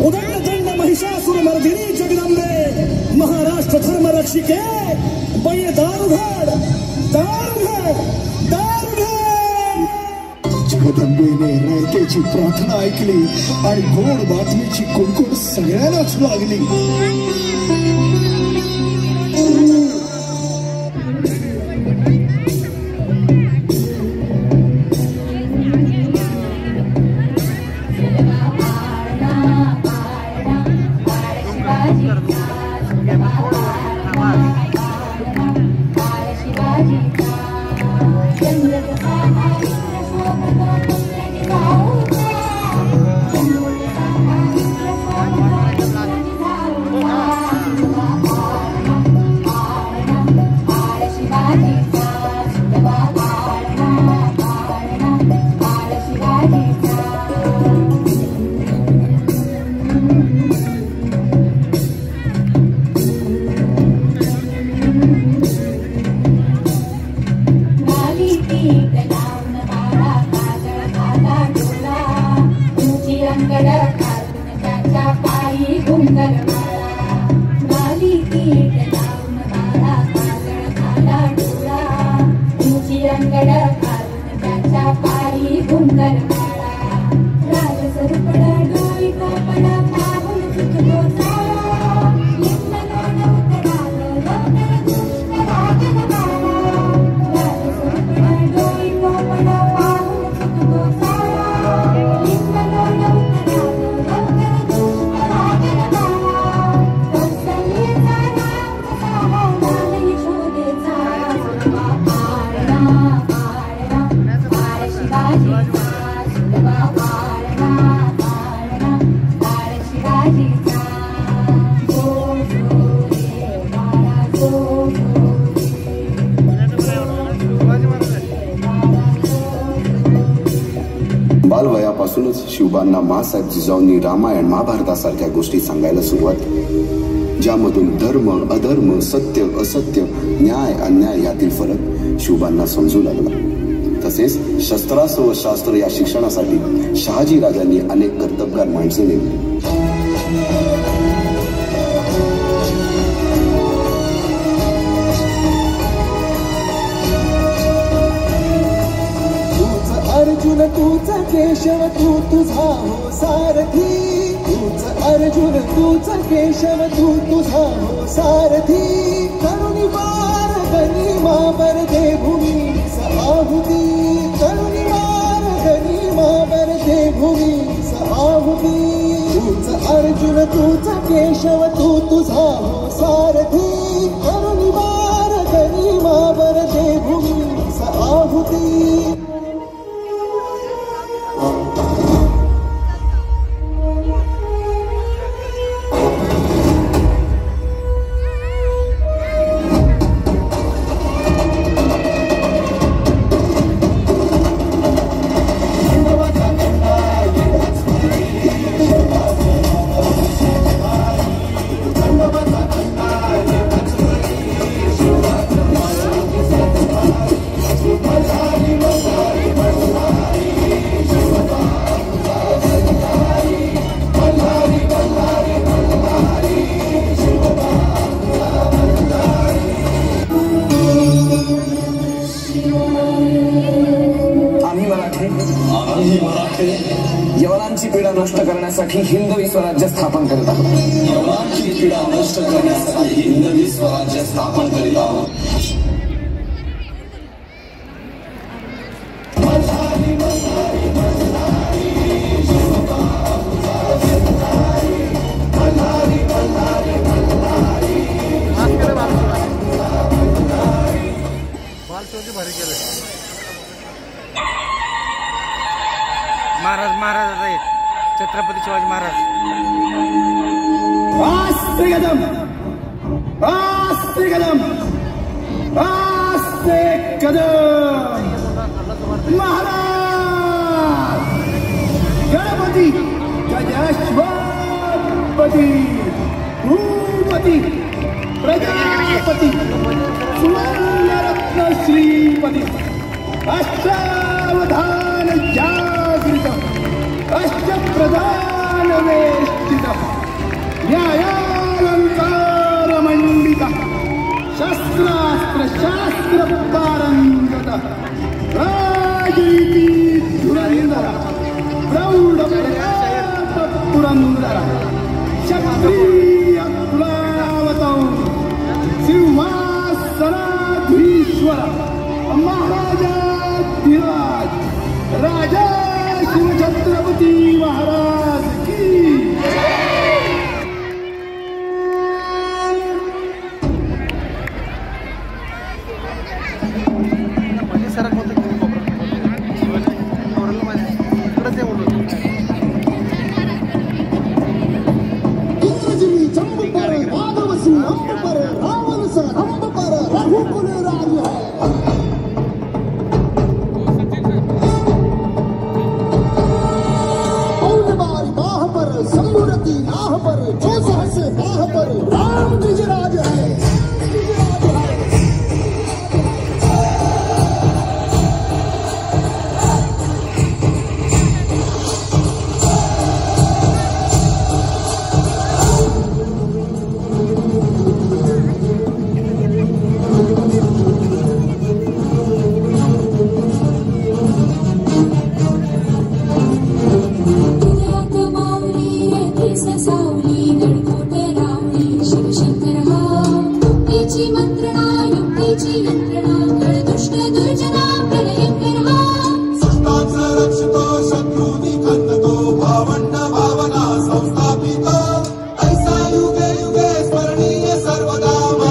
उदंड महिषासुर मर्दिनी जगदंबे महाराष्ट्र धर्म रक्षिके बये दारुघड दारुघड दारुघड। जगदंबेने रयतेची प्रार्थना ऐकली आणि गोड बातमीची कुणकुण सगळ्यांनाच लागली। बालवयापासूनच शिवबांना माँसाहेब जिजाऊंनी रामायण महाभारतासारख्या गोष्टी सांगायला सुरुवात केली, ज्यामधून धर्म अधर्म सत्य असत्य न्याय अन्याय यातील फरक शिवबांना समजू लागला। तसेच शस्त्रास्त्र व शास्त्र या शिक्षणासाठी शहाजी राजांनी अनेक कर्तबगार माणसे नेमली। अर्जुन तूच केशव तू तुझा हो सारथी, तूच अर्जुन तूच केशव तू तुझा हो सारथी। करुणी मार गनिमा बर दे भूमी सहाहुती, करुणी मार गनिमा बर दे भूमी सहाहुती। तूच अर्जुन तूच केशव तू तुझा हो सारथी, करुणी मार गनिमा बर दे भूमी सहाहुती। यवनांची पीडा नष्ट करण्यासाठी हिंदवी स्वराज्य स्थापन करीत आहोत। यवनांची पीडा नष्ट करण्यासाठी हिंदवी स्वराज्य स्थापन करीत आहोत। महाराज आहेत छत्रपती शिवाजी महाराज। आस्ते कदम आस्ते कदम आस्ते कदम। महाराज गणपती गजाश्वपती भूपती प्रजापती सुवर्णरत्न श्रीपती अष्टावधान जागृत अष्टप्रधान वेष्टित न्यायालंकार मंडित शस्त्रास्त्र शास्त्र पारंगत राजनीती धुरंधर प्रौढ प्रताप पुरंदर क्षत्रिय कुलावतौ सिंहासनाधीश्वर